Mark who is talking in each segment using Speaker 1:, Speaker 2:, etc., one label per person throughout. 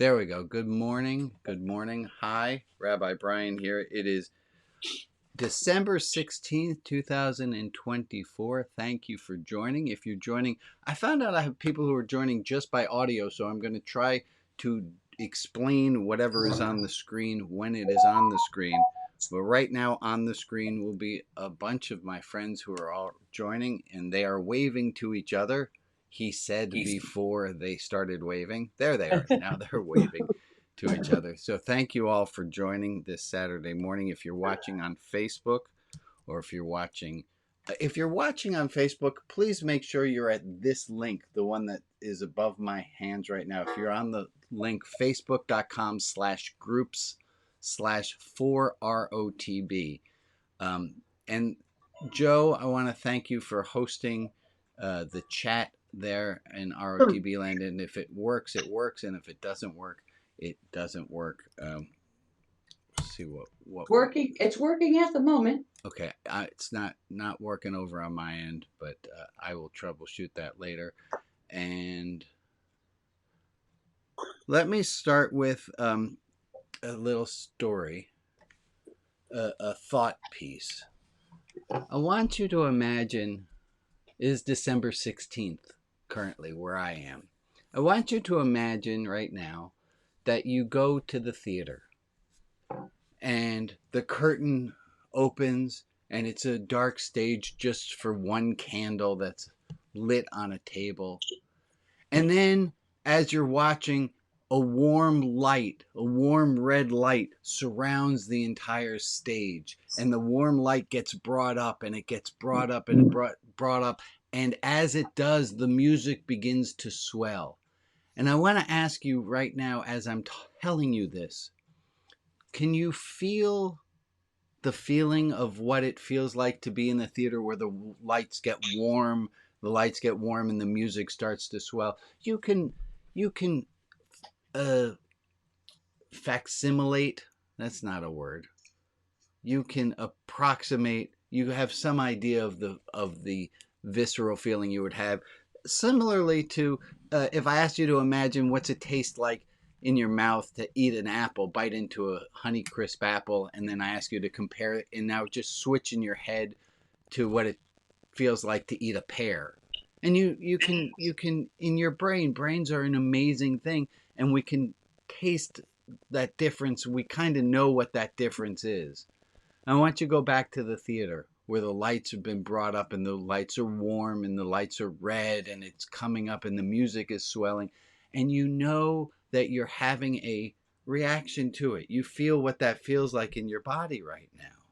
Speaker 1: There we go. Good morning. Good morning. Hi, Rabbi Brian here. It is December 16th, 2024. Thank you for joining. If you're joining, I found out I have people who are joining just by audio, so I'm going to try to explain whatever is on the screen when it is on the screen. But right now on the screen will be a bunch of my friends who are all joining, and they are waving to each other. He said before they started waving. There they are. Now they're waving to each other. So thank you all for joining this Saturday morning. If you're watching on Facebook, or if you're watching on Facebook, please make sure you're at this link, the one that is above my hands right now. If you're on the link facebook.com/groups/4ROTB. And Joe, I want to thank you for hosting the chat there in ROTB land. And if it works, it works. And if it doesn't work, it doesn't work. Let's see what
Speaker 2: working. It's working at the moment.
Speaker 1: Okay, it's not working over on my end, but I will troubleshoot that later. And let me start with a little story, a thought piece. I want you to imagine it is December 16th currently where I am. I want you to imagine right now that you go to the theater and the curtain opens and it's a dark stage just for one candle that's lit on a table. And then as you're watching, a warm red light surrounds the entire stage. And the warm light gets brought up and it gets brought up and brought up. And as it does, the music begins to swell. And I want to ask you right now, as I'm telling you this, can you feel the feeling of what it feels like to be in the theater where the lights get warm and the music starts to swell? You can facsimilate, that's not a word. You can approximate, you have some idea of the visceral feeling you would have. Similarly to if I asked you to imagine what's it taste like in your mouth to eat an apple, bite into a Honeycrisp apple, and then I ask you to compare it, and now just switch in your head to what it feels like to eat a pear. And you can in your brains are an amazing thing, and we can taste that difference. We kind of know what that difference is. I want you to go back to the theater where the lights have been brought up and the lights are warm and the lights are red and it's coming up and the music is swelling, and you know that you're having a reaction to it. You feel what that feels like in your body right now.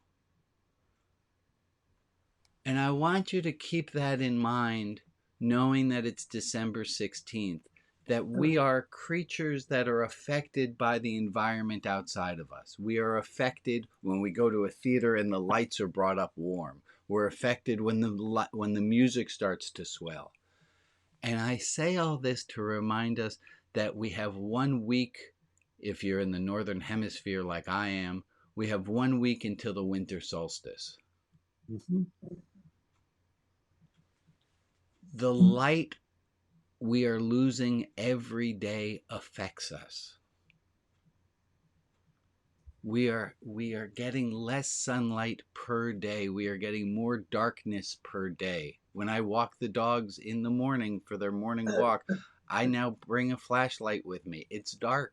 Speaker 1: And I want you to keep that in mind, knowing that it's December 16th, that we are creatures that are affected by the environment outside of us. We are affected when we go to a theater and the lights are brought up warm. We're affected when the music starts to swell. And I say all this to remind us that we have 1 week, if you're in the northern hemisphere like I am, we have 1 week until the winter solstice. Mm-hmm. The light we are losing every day affects us. We are getting less sunlight per day. We are getting more darkness per day. When I walk the dogs in the morning for their morning walk, I now bring a flashlight with me. It's dark.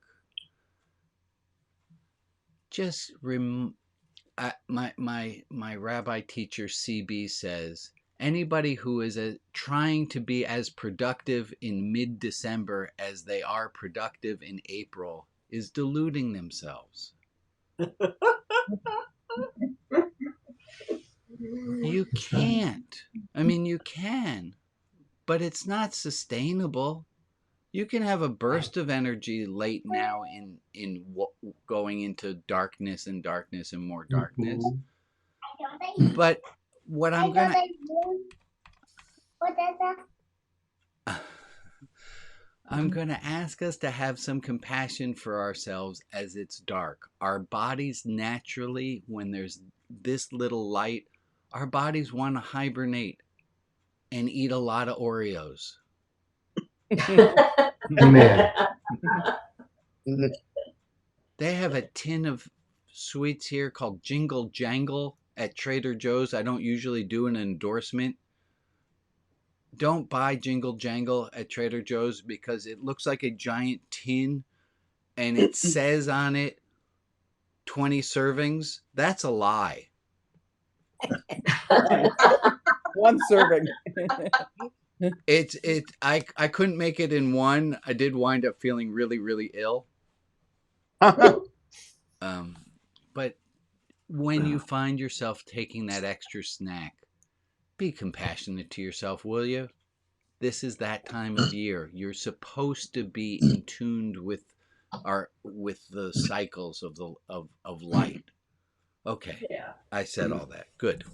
Speaker 1: Just my rabbi teacher CB says, anybody who is trying to be as productive in mid-December as they are productive in April is deluding themselves. You can't. I mean, you can, but it's not sustainable. You can have a burst of energy late now in going into darkness and more darkness. But what I'm going to... I'm going to ask us to have some compassion for ourselves as it's dark. Our bodies naturally, when there's this little light, our bodies want to hibernate and eat a lot of Oreos.
Speaker 3: Amen.
Speaker 1: They have a tin of sweets here called Jingle Jangle at Trader Joe's. I don't usually do an endorsement. Don't buy Jingle Jangle at Trader Joe's because it looks like a giant tin and it says on it 20 servings. That's a lie.
Speaker 3: One serving.
Speaker 1: I couldn't make it in one. I did wind up feeling really, really ill. But when you find yourself taking that extra snack, be compassionate to yourself, will you? This is that time of year. You're supposed to be in tuned with the cycles of light. Okay.
Speaker 2: Yeah.
Speaker 1: I said all that. Good.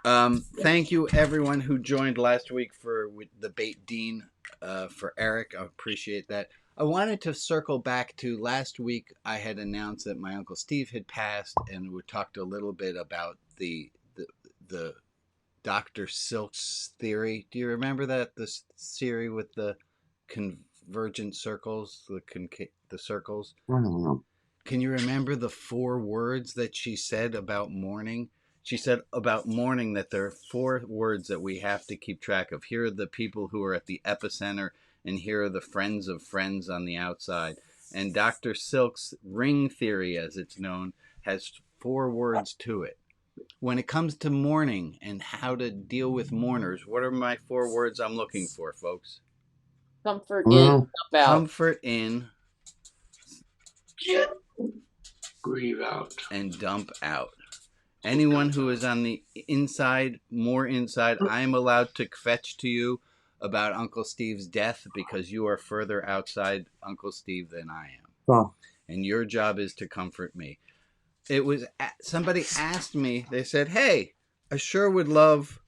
Speaker 1: Thank you everyone who joined last week for the Bait Dean for Eric. I appreciate that. I wanted to circle back to last week. I had announced that my Uncle Steve had passed, and we talked a little bit about the Dr. Silk's theory. Do you remember that? This theory with the convergent circles, the circles?
Speaker 4: I don't know.
Speaker 1: Can you remember the 4 words that she said about mourning? She said about mourning that there are 4 words that we have to keep track of. Here are the people who are at the epicenter, and here are the friends of friends on the outside. And Dr. Silk's ring theory, as it's known, has 4 words to it. When it comes to mourning and how to deal with mourners, what are my 4 words I'm looking for, folks?
Speaker 3: Comfort in, dump out.
Speaker 1: Comfort in,
Speaker 4: Grieve out.
Speaker 1: and dump out. Anyone who is on the inside, more inside, I am allowed to fetch to you about Uncle Steve's death because you are further outside Uncle Steve than I am.
Speaker 4: Oh.
Speaker 1: And your job is to comfort me. It was somebody asked me, they said, hey, I sure would love,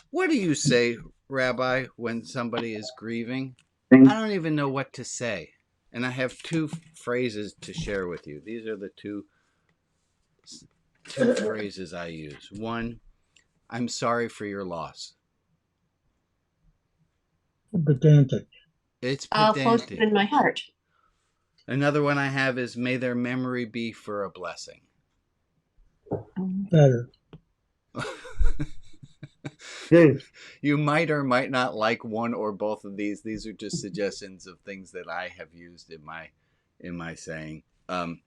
Speaker 1: what do you say, Rabbi, when somebody is grieving? I don't even know what to say. And I have 2 phrases to share with you. These are the two phrases I use. One, I'm sorry for your loss.
Speaker 5: Pedantic.
Speaker 1: It's
Speaker 6: I'll float
Speaker 1: pedantic.
Speaker 6: in my heart.
Speaker 1: Another one I have is, may their memory be for a blessing.
Speaker 5: Better.
Speaker 1: You might or might not like one or both of these. These are just suggestions of things that I have used in my saying. And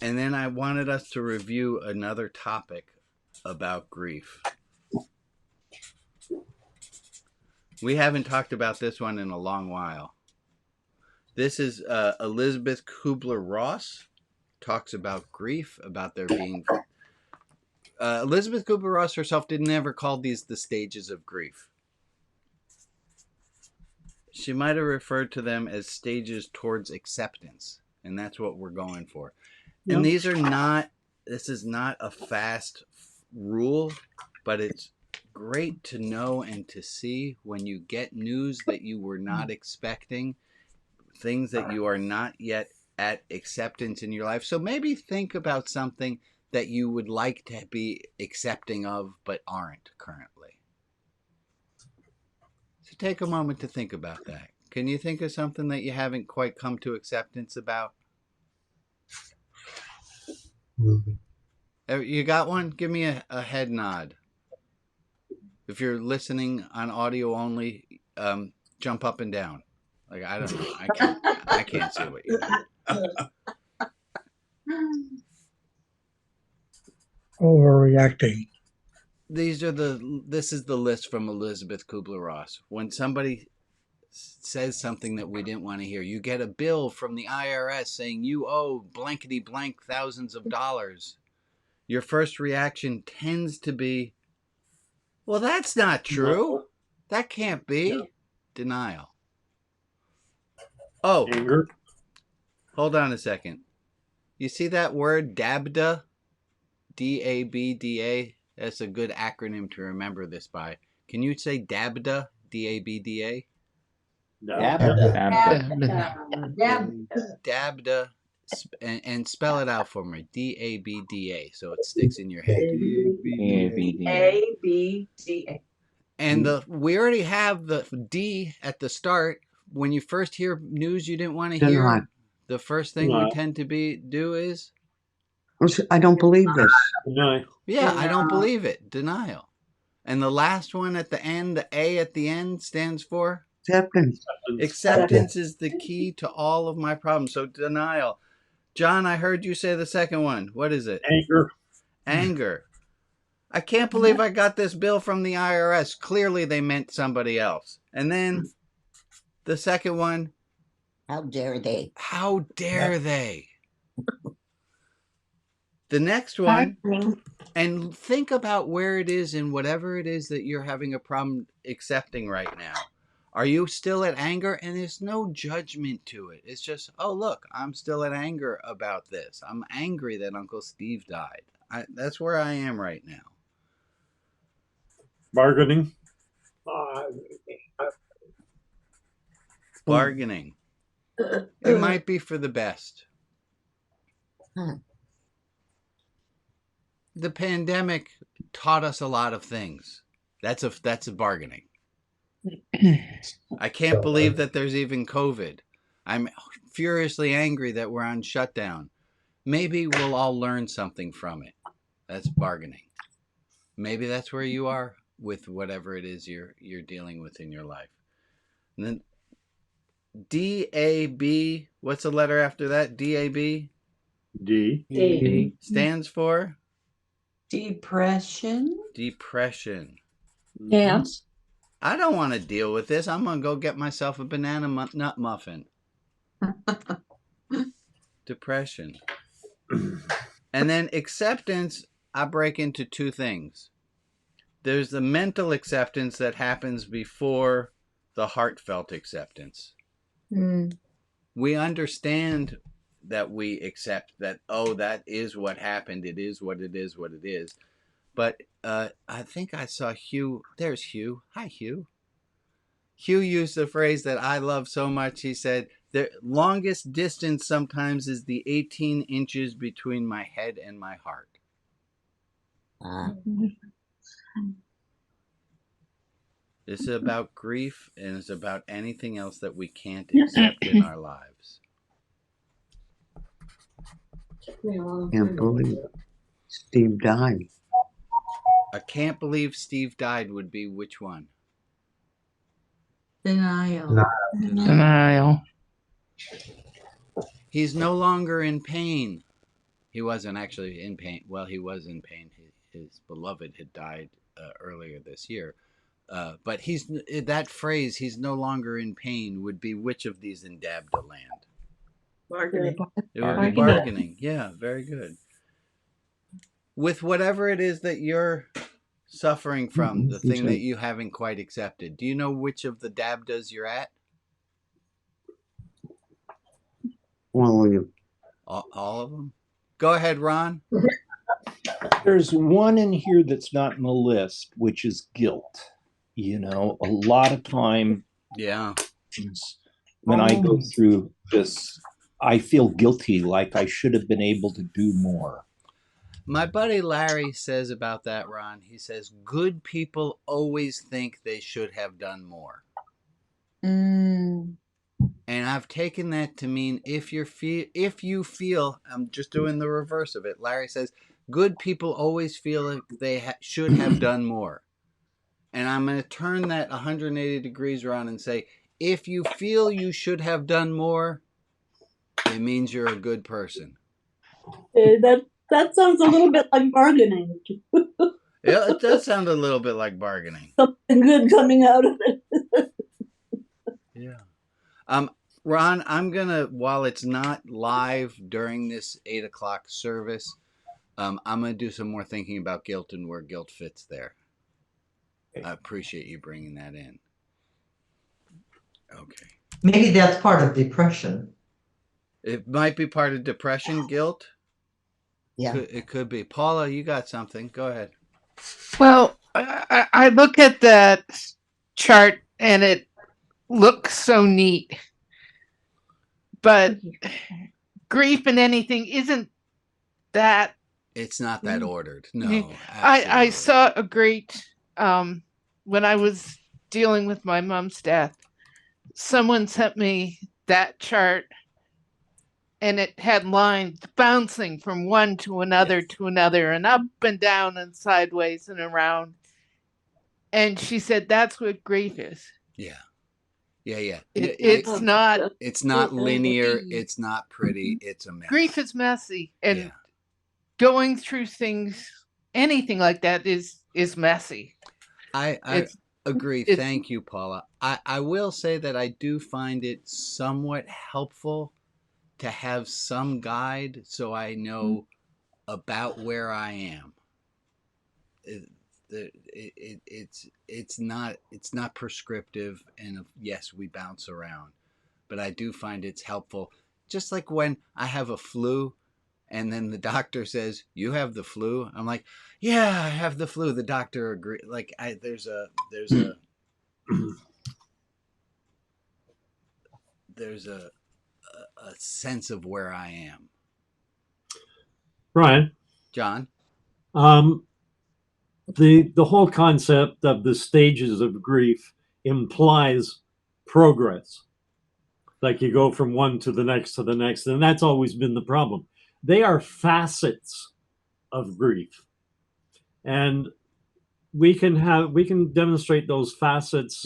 Speaker 1: then I wanted us to review another topic about grief. We haven't talked about this one in a long while. This is Elizabeth Kubler-Ross talks about grief, about there being... Elizabeth Kubler-Ross herself didn't ever call these the stages of grief. She might have referred to them as stages towards acceptance, and that's what we're going for.
Speaker 5: Yep.
Speaker 1: And this is not a fast rule, but it's great to know and to see when you get news that you were not expecting, things that you are not yet at acceptance in your life. So maybe think about something that you would like to be accepting of but aren't currently. So take a moment to think about that. Can you think of something that you haven't quite come to acceptance about? You got one? Give me a head nod. If you're listening on audio only, jump up and down. Like, I don't know. I can't see what you're doing.
Speaker 5: Overreacting.
Speaker 1: This is the list from Elizabeth Kubler-Ross. When somebody says something that we didn't want to hear, you get a bill from the IRS saying you owe blankety blank thousands of dollars. Your first reaction tends to be, well, that's not true. No. That can't be. No. Denial. Oh,
Speaker 4: Anger.
Speaker 1: Hold on a second. You see that word, DABDA? DABDA? That's a good acronym to remember this by. Can you say DABDA? DABDA? DABDA. And spell it out for me. DABDA. So it sticks in your head.
Speaker 2: ABDA.
Speaker 1: And we already have the D at the start when you first hear news you didn't want to
Speaker 6: Denial.
Speaker 1: hear, the first thing we
Speaker 4: Denial.
Speaker 1: tend to do is,
Speaker 6: I don't believe this.
Speaker 4: No.
Speaker 1: yeah, I don't
Speaker 2: Denial.
Speaker 1: believe it. Denial. And the last one at the end, the A at the end, stands for
Speaker 6: Acceptance.
Speaker 1: acceptance is the key to all of my problems. So denial. John, I heard you say the second one. What is it?
Speaker 4: Anger.
Speaker 1: Anger. I can't believe I got this bill from the IRS. Clearly they meant somebody else. And then the second one,
Speaker 7: How dare they?
Speaker 1: how dare they? The next one, and think about where it is in whatever it is that you're having a problem accepting right now. Are you still at anger? And there's no judgment to it. It's just, oh, look, I'm still at anger about this. I'm angry that Uncle Steve died. That's where I am right now.
Speaker 4: Bargaining.
Speaker 1: Bargaining. It might be for the best. The pandemic taught us a lot of things. That's a bargaining. I can't believe that there's even COVID. I'm furiously angry that we're on shutdown. Maybe we'll all learn something from it. That's bargaining. Maybe that's where you are with whatever it is you're dealing with in your life. And then DAB, what's the letter after that? DAB?
Speaker 4: D.
Speaker 1: Stands for
Speaker 2: Depression.
Speaker 1: depression.
Speaker 3: Ants.
Speaker 1: I don't want to deal with this. I'm going to go get myself a banana nut muffin. Depression. And then acceptance, I break into two things. There's the mental acceptance that happens before the heartfelt acceptance. We understand that we accept that, oh, that is what happened. It is what it is, what it is. But I think I saw Hugh. There's Hugh. Hi, Hugh. Hugh used the phrase that I love so much. He said, the longest distance sometimes is the 18 inches between my head and my heart. This is about grief, and it's about anything else that we can't accept in our lives.
Speaker 6: Can't believe Steve died.
Speaker 1: I can't believe Steve died would be which one?
Speaker 2: Denial.
Speaker 8: Denial.
Speaker 1: He's no longer in pain. He wasn't actually in pain. Well, he was in pain. His beloved had died earlier this year. But that phrase, he's no longer in pain, would be which of these in Dabda land?
Speaker 2: Bargaining.
Speaker 1: It would be bargaining. Yeah, very good. With whatever it is that you're suffering from, the thing that you haven't quite accepted, do you know which of the Dabdas you're at?
Speaker 6: Well,
Speaker 1: All of them? Go ahead, Ron.
Speaker 9: There's one in here that's not in the list, which is guilt. You know, a lot of time
Speaker 1: Yeah.
Speaker 9: when I go through this, I feel guilty, like I should have been able to do more.
Speaker 1: My buddy Larry says about that, Ron, he says, good people always think they should have done more. And I've taken that to mean if you feel, I'm just doing the reverse of it. Larry says, good people always feel like they should have done more. And I'm going to turn that 180 degrees around and say, if you feel you should have done more, it means you're a good person.
Speaker 10: That sounds a little bit like bargaining.
Speaker 1: Yeah, it does sound a little bit like bargaining.
Speaker 10: Something good coming out of it.
Speaker 1: Yeah. Ron, I'm going to, while it's not live during this 8 o'clock service, I'm going to do some more thinking about guilt and where guilt fits there. I appreciate you bringing that in. Okay.
Speaker 11: Maybe that's part of depression.
Speaker 1: It might be part of depression, guilt.
Speaker 7: Yeah.
Speaker 1: It could be. Paula, you got something. Go ahead.
Speaker 8: Well, I look at that chart and it looks so neat. But grief and anything isn't that.
Speaker 1: It's not that ordered. No.
Speaker 8: I saw a great, when I was dealing with my mom's death, someone sent me that chart, and it had lines bouncing from one to another to another, and up and down and sideways and around. And she said, that's what grief is.
Speaker 1: Yeah. Yeah.
Speaker 8: It's not.
Speaker 1: It's not linear. It's not pretty. It's a mess.
Speaker 8: Grief is messy, and going through things, anything like that, is messy.
Speaker 1: I agree. Thank you, Paula. I will say that I do find it somewhat helpful to have some guide so I know about where I am. It's not prescriptive, and yes, we bounce around, but I do find it's helpful. Just like when I have a flu, and then the doctor says, "You have the flu." I'm like, "Yeah, I have the flu." The doctor agrees. Like, there's a sense of where I am.
Speaker 4: Brian,
Speaker 1: John,
Speaker 4: the whole concept of the stages of grief implies progress. Like you go from one to the next, and that's always been the problem. They are facets of grief, and we can demonstrate those facets,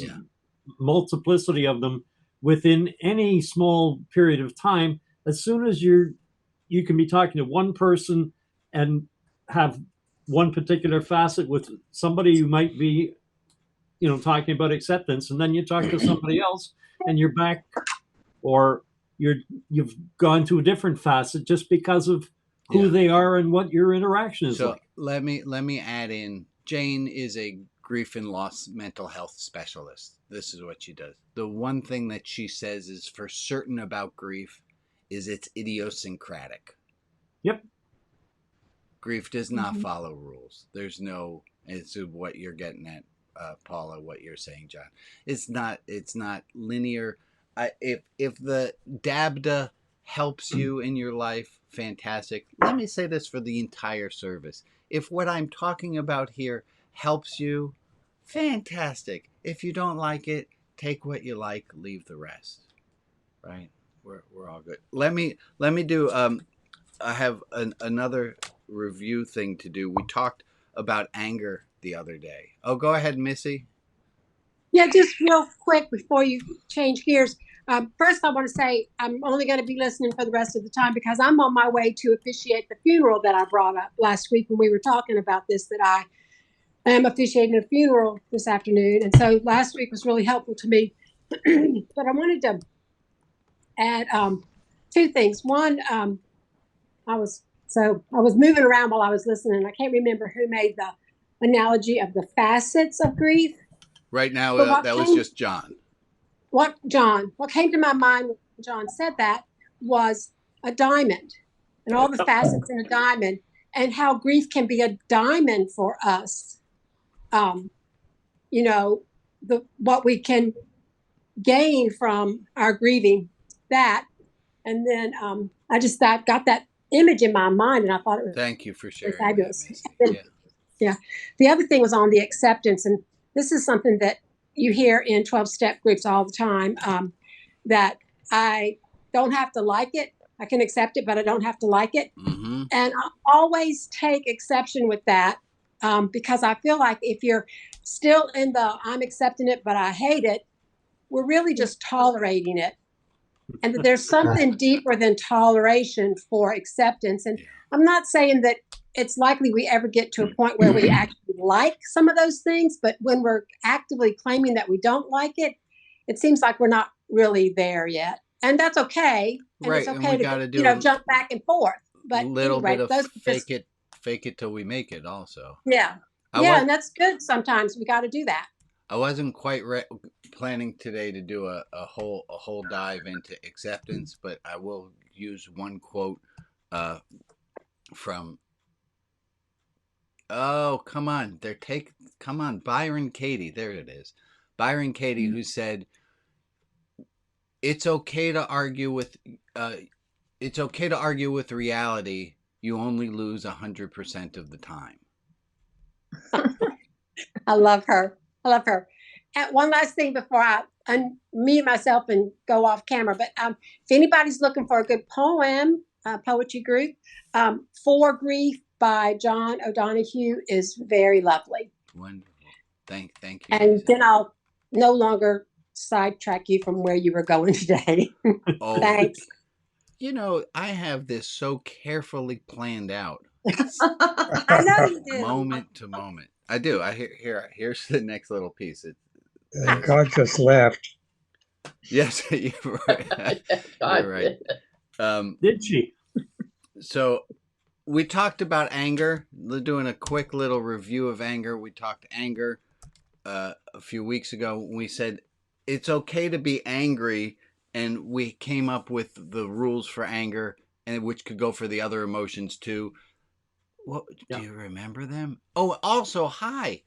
Speaker 4: multiplicity of them, within any small period of time. As soon as you can be talking to one person and have one particular facet with somebody you might be, talking about acceptance, and then you talk to somebody else and you're back, or you've gone to a different facet just because of who they are and what your interaction is like.
Speaker 1: Let me add in. Jane is a grief and loss mental health specialist. This is what she does. The one thing that she says is for certain about grief is it's idiosyncratic.
Speaker 4: Yep.
Speaker 1: Grief does not follow rules. There's no. It's what you're getting at, Paula. What you're saying, John. It's not linear. If the DABDA helps you in your life, fantastic. Let me say this for the entire service. If what I'm talking about here helps you, fantastic. If you don't like it, take what you like, leave the rest. Right? We're all good. Let me do. I have another review thing to do. We talked about anger the other day. Oh, go ahead, Missy.
Speaker 12: Yeah, just real quick before you change gears. First, I want to say I'm only going to be listening for the rest of the time because I'm on my way to officiate the funeral that I brought up last week when we were talking about this, that I am officiating a funeral this afternoon. And so last week was really helpful to me. But I wanted to add two things. One, I was moving around while I was listening. I can't remember who made the analogy of the facets of grief.
Speaker 1: Right now, that was just John.
Speaker 12: What came to my mind when John said that was a diamond and all the facets in a diamond, and how grief can be a diamond for us. What we can gain from our grieving, that. And then I just got that image in my mind, and I thought it was
Speaker 1: thank you for sharing
Speaker 12: fabulous.
Speaker 1: That,
Speaker 12: yeah. The other thing was on the acceptance, and this is something that you hear in 12-step groups all the time, that I don't have to like it. I can accept it, but I don't have to like it.
Speaker 1: Mm-hmm.
Speaker 12: And I always take exception with that, because I feel like if you're still in the I'm accepting it, but I hate it, we're really just tolerating it. And that there's something deeper than toleration for acceptance. And I'm not saying that it's likely we ever get to a point where we actually like some of those things, but when we're actively claiming that we don't like it, it seems like we're not really there yet. And that's okay. And
Speaker 1: right.
Speaker 12: It's okay
Speaker 1: to
Speaker 12: do jump back and forth. But
Speaker 1: a little
Speaker 12: anyway,
Speaker 1: bit of fake it till we make it also.
Speaker 12: Yeah. And that's good. Sometimes we got to do that.
Speaker 1: I wasn't quite planning today to do a whole dive into acceptance, but I will use one quote from. Oh, come on! Byron Katie. There it is, Byron Katie, who said, "It's okay to argue with. It's okay to argue with reality. You only lose 100% of the time."
Speaker 12: I love her. And one last thing before I unmute myself and go off camera. But if anybody's looking for a good poem, poetry group, For Grief by John O'Donohue is very lovely.
Speaker 1: Wonderful. Thank you.
Speaker 12: And
Speaker 1: Lisa.
Speaker 12: then I'll no longer sidetrack you from where you were going today.
Speaker 1: Oh,
Speaker 12: Thanks.
Speaker 1: you know, I have this so carefully planned out.
Speaker 12: I know you do.
Speaker 1: Moment to moment. I do. Here's the next little piece.
Speaker 5: God just left.
Speaker 1: Yes, you're right. You're right.
Speaker 4: Did she?
Speaker 1: So we talked about anger. We're doing a quick little review of anger. We talked anger a few weeks ago. We said it's okay to be angry, and we came up with the rules for anger, and which could go for the other emotions too. What do you remember them? Oh, also, hi,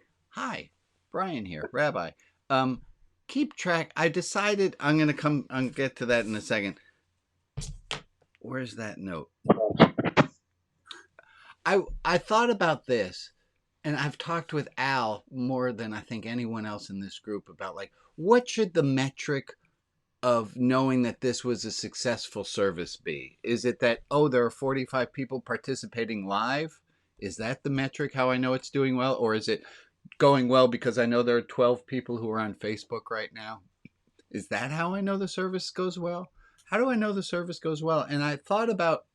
Speaker 1: Brian here, Rabbi. Keep track. I decided I'm gonna get to that in a second. Where's that note? I thought about this, and I've talked with Al more than I think anyone else in this group about, like, what should the metric of knowing that this was a successful service be? Is it that, oh, there are 45 people participating live? Is that the metric, how I know it's doing well? Or is it going well because I know there are 12 people who are on Facebook right now? Is that how I know the service goes well? How do I know the service goes well? And I thought about,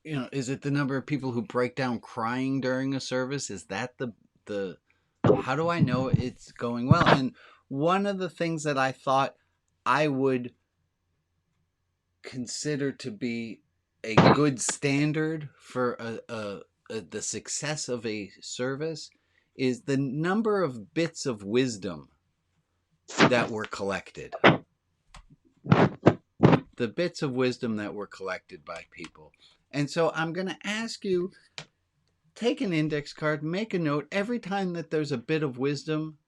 Speaker 1: you know, is it the number of people who break down crying during a service? Is that the how do I know it's going well? And one of the things that I thought I would consider to be a good standard for the success of a service is the number of bits of wisdom that were collected. The bits of wisdom that were collected by people. And so I'm going to ask you, take an index card, make a note every time that there's a bit of wisdom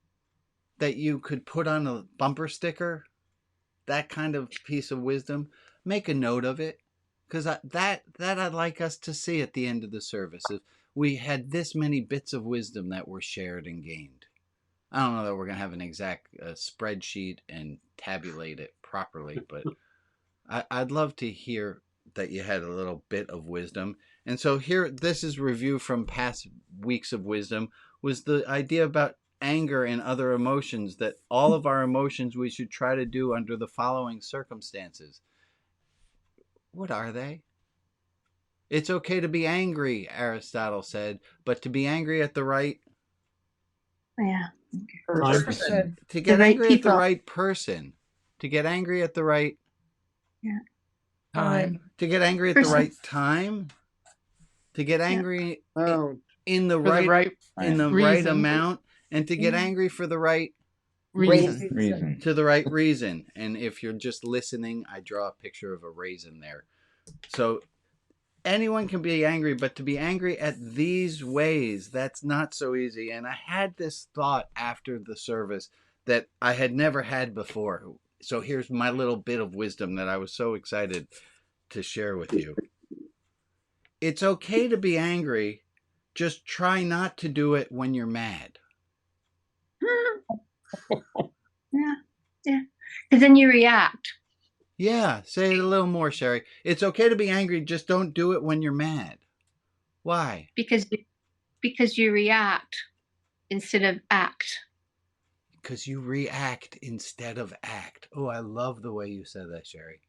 Speaker 1: that you could put on a bumper sticker, that kind of piece of wisdom, make a note of it. Because that I'd like us to see at the end of the service. If we had this many bits of wisdom that were shared and gained. I don't know that we're going to have an exact spreadsheet and tabulate it properly, but I'd love to hear that you had a little bit of wisdom. And so here, this is review from past weeks of wisdom, was the idea about anger and other emotions, that all of our emotions we should try to do under the following circumstances. What are they? It's okay to be angry, Aristotle said, but to be angry at the right
Speaker 10: person.
Speaker 1: to get
Speaker 10: The right
Speaker 1: angry at the
Speaker 10: people.
Speaker 1: right person, to get angry at the right
Speaker 10: time.
Speaker 1: to get angry at the right time, to get angry in the right amount, and to get angry for the right
Speaker 3: reason.
Speaker 1: to the right reason. And if you're just listening, I draw a picture of a raisin there. So anyone can be angry, but to be angry at these ways, that's not so easy. And I had this thought after the service that I had never had before. So here's my little bit of wisdom that I was so excited to share with you. It's okay to be angry. Just try not to do it when you're mad.
Speaker 10: Yeah. Because then you react.
Speaker 1: Yeah, say it a little more, Sherry. It's okay to be angry, just don't do it when you're mad. Why?
Speaker 10: Because you react instead of act.
Speaker 1: Because you react instead of act. Oh, I love the way you said that, Sherry.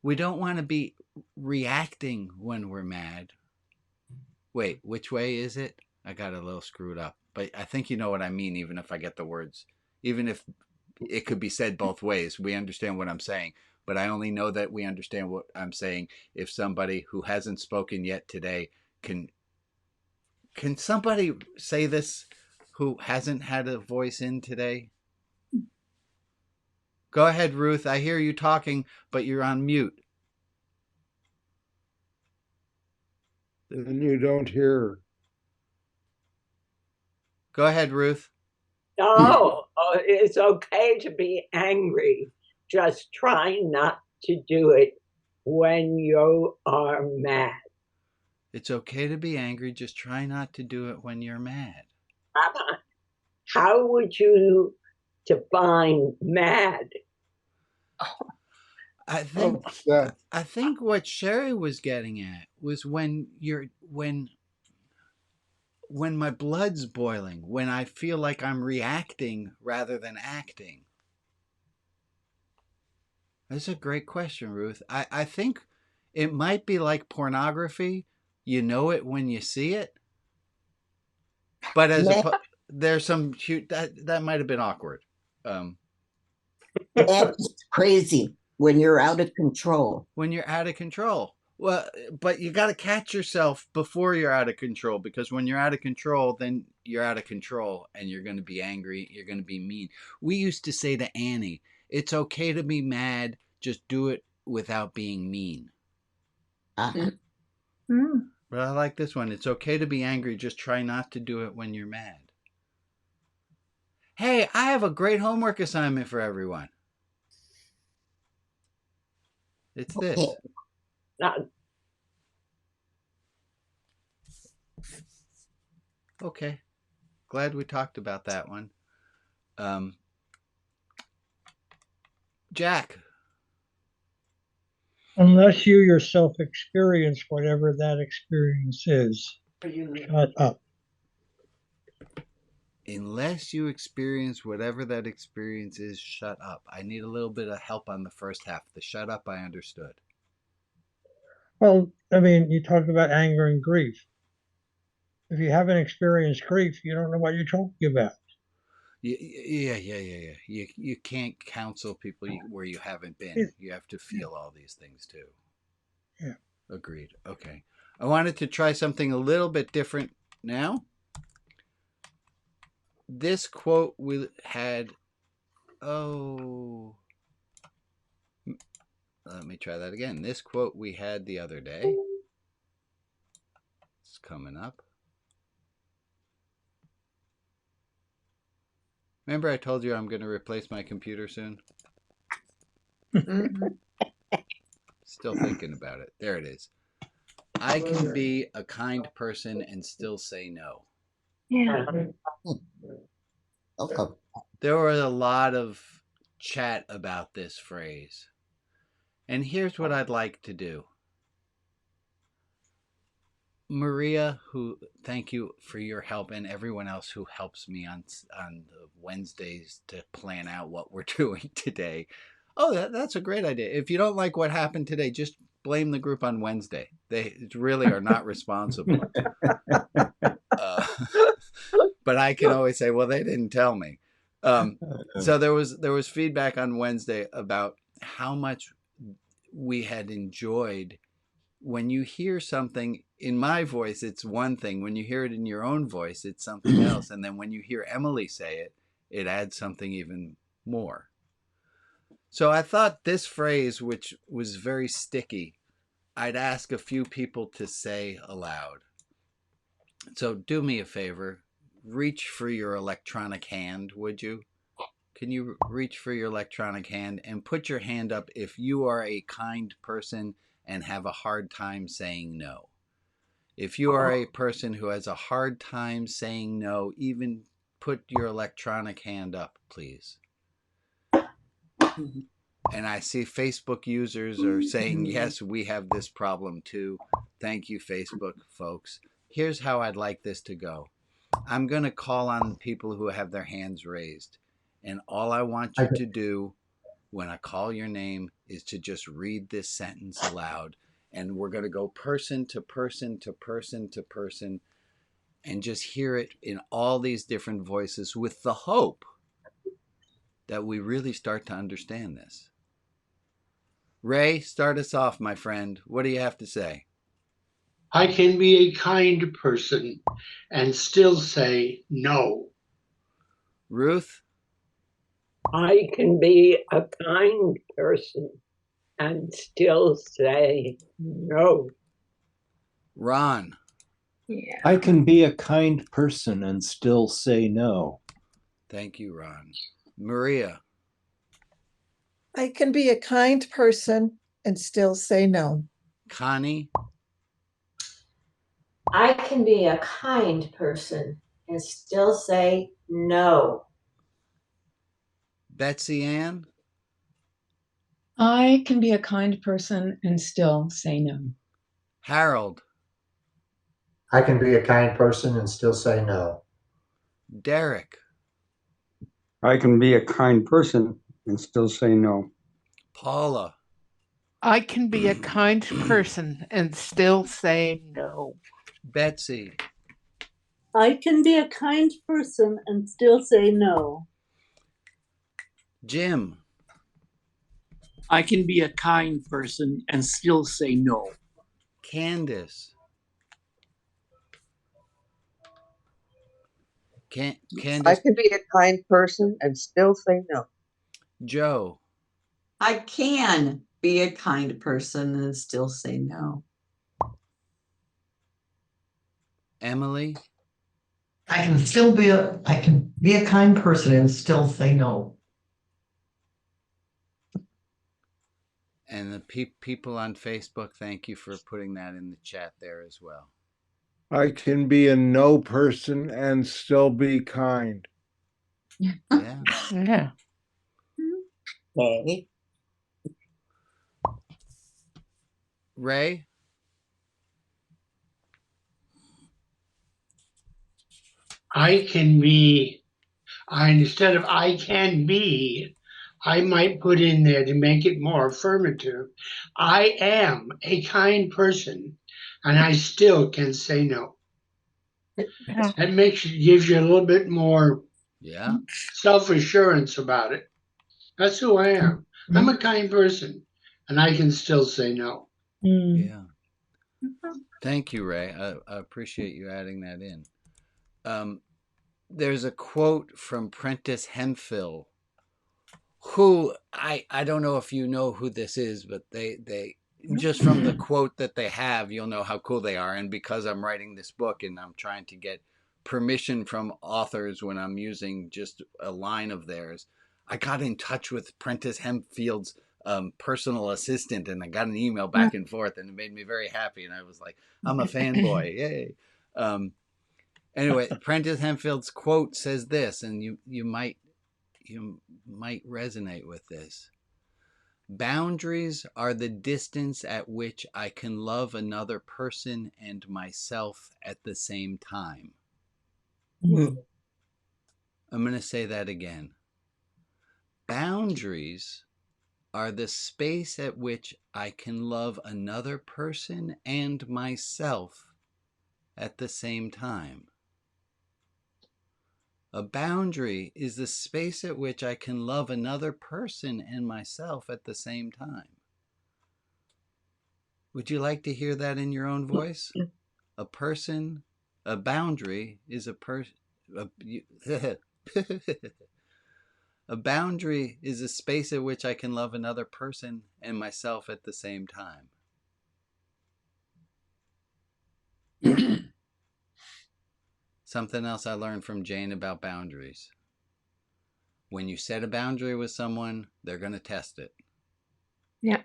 Speaker 1: We don't want to be reacting when we're mad. Wait, which way is it? I got a little screwed up. But I think you know what I mean, even if I get the words. Even if it could be said both ways. We understand what I'm saying. But I only know that we understand what I'm saying if somebody who hasn't spoken yet today can somebody say this who hasn't had a voice in today? Go ahead, Ruth. I hear you talking, but you're on mute.
Speaker 13: Then you don't hear.
Speaker 1: Go ahead, Ruth.
Speaker 14: It's okay to be angry. Just try not to do it when you are mad.
Speaker 1: It's okay to be angry. Just try not to do it when you're mad.
Speaker 14: How would you define mad.
Speaker 1: I think what Sherry was getting at was when my blood's boiling, when I feel like I'm reacting rather than acting. That's a great question, Ruth. I think it might be like pornography. You know it when you see it. But there's some that might have been awkward.
Speaker 7: That's crazy when you're out of control.
Speaker 1: When you're out of control. Well, but you got to catch yourself before you're out of control, because when you're out of control, then you're out of control and you're going to be angry. You're going to be mean. We used to say to Annie, it's okay to be mad. Just do it without being mean. But I like this one. It's okay to be angry. Just try not to do it when you're mad. Hey, I have a great homework assignment for everyone. It's this. Okay. Glad we talked about that one. Jack.
Speaker 5: Unless you yourself experience whatever that experience is, shut up.
Speaker 1: Unless you experience whatever that experience is, shut up. I need a little bit of help on the first half. The shut up, I understood.
Speaker 5: Well, I mean, you talked about anger and grief. If you haven't experienced grief, you don't know what you're talking about.
Speaker 1: Yeah. You can't counsel people where you haven't been. You have to feel all these things too.
Speaker 5: Yeah.
Speaker 1: Agreed. Okay. I wanted to try something a little bit different now. This quote we had. Oh. Let me try that again. This quote we had the other day. It's coming up. Remember I told you I'm going to replace my computer soon? Still thinking about it. There it is. I can be a kind person and still say no.
Speaker 10: Yeah.
Speaker 7: Okay.
Speaker 1: There was a lot of chat about this phrase. And here's what I'd like to do. Maria, who thank you for your help, and everyone else who helps me on Wednesdays to plan out what we're doing today. Oh, that's a great idea. If you don't like what happened today, just blame the group on Wednesday. They really are not responsible. But I can always say, well, they didn't tell me. So there was feedback on Wednesday about how much we had enjoyed. When you hear something in my voice, it's one thing. When you hear it in your own voice, it's something else. And then when you hear Emily say it, it adds something even more. So I thought this phrase, which was very sticky, I'd ask a few people to say aloud. So do me a favor. Reach for your electronic hand, would you? Can you reach for your electronic hand and put your hand up if you are a kind person and have a hard time saying no? If you are a person who has a hard time saying no, even put your electronic hand up, please. And I see Facebook users are saying, yes, we have this problem too. Thank you, Facebook folks. Here's how I'd like this to go. I'm going to call on people who have their hands raised. And all I want you to do when I call your name is to just read this sentence aloud. And we're going to go person to person to person to person and just hear it in all these different voices with the hope that we really start to understand this. Ray, start us off, my friend. What do you have to say?
Speaker 15: I can be a kind person and still say no.
Speaker 1: Ruth?
Speaker 14: I can be a kind person and still say no.
Speaker 1: Ron?
Speaker 9: Yeah. I can be a kind person and still say no.
Speaker 1: Thank you, Ron. Maria?
Speaker 16: I can be a kind person and still say no.
Speaker 1: Connie?
Speaker 17: I can be a kind person and still say no.
Speaker 1: Betsy Ann?
Speaker 2: I can be a kind person and still say no.
Speaker 1: Harold?
Speaker 17: I can be a kind person and still say no.
Speaker 1: Derek?
Speaker 3: I can be a kind person and still say no.
Speaker 1: Paula?
Speaker 8: I can be a kind person and still say no.
Speaker 1: Betsy?
Speaker 10: I can be a kind person and still say no.
Speaker 1: Jim?
Speaker 18: I can be a kind person and still say no.
Speaker 1: Candace? Candace?
Speaker 19: I can be a kind person and still say no.
Speaker 1: Joe?
Speaker 11: I can be a kind person and still say no.
Speaker 1: Emily?
Speaker 11: I can be a kind person and still say no.
Speaker 1: And the people on Facebook, thank you for putting that in the chat there as well.
Speaker 13: I can be a no person and still be kind.
Speaker 1: Yeah.
Speaker 8: Yeah.
Speaker 7: Okay.
Speaker 1: Ray?
Speaker 15: instead of I can be, I might put in there to make it more affirmative. I am a kind person and I still can say no.
Speaker 8: Yeah.
Speaker 15: That gives you a little bit more
Speaker 1: Yeah.
Speaker 15: self-assurance about it. That's who I am. I'm a kind person and I can still say no.
Speaker 1: Yeah. Thank you, Ray. I appreciate you adding that in. There's a quote from Prentice Hemphill, who I don't know if you know who this is, but they just from the quote that they have, you'll know how cool they are. And because I'm writing this book and I'm trying to get permission from authors when I'm using just a line of theirs, I got in touch with Prentice Hempfield's personal assistant, and I got an email back and forth, and it made me very happy. And I was like, I'm a fanboy, yay! Anyway, Prentice Hempfield's quote says this, and you might resonate with this. Boundaries are the distance at which I can love another person and myself at the same time. I'm going to say that again. Boundaries are the space at which I can love another person and myself at the same time. A boundary is the space at which I can love another person and myself at the same time. Would you like to hear that in your own voice? A boundary is a person. A boundary is a space at which I can love another person and myself at the same time. Something else I learned from Jane about boundaries. When you set a boundary with someone, they're going to test it.
Speaker 2: Yeah.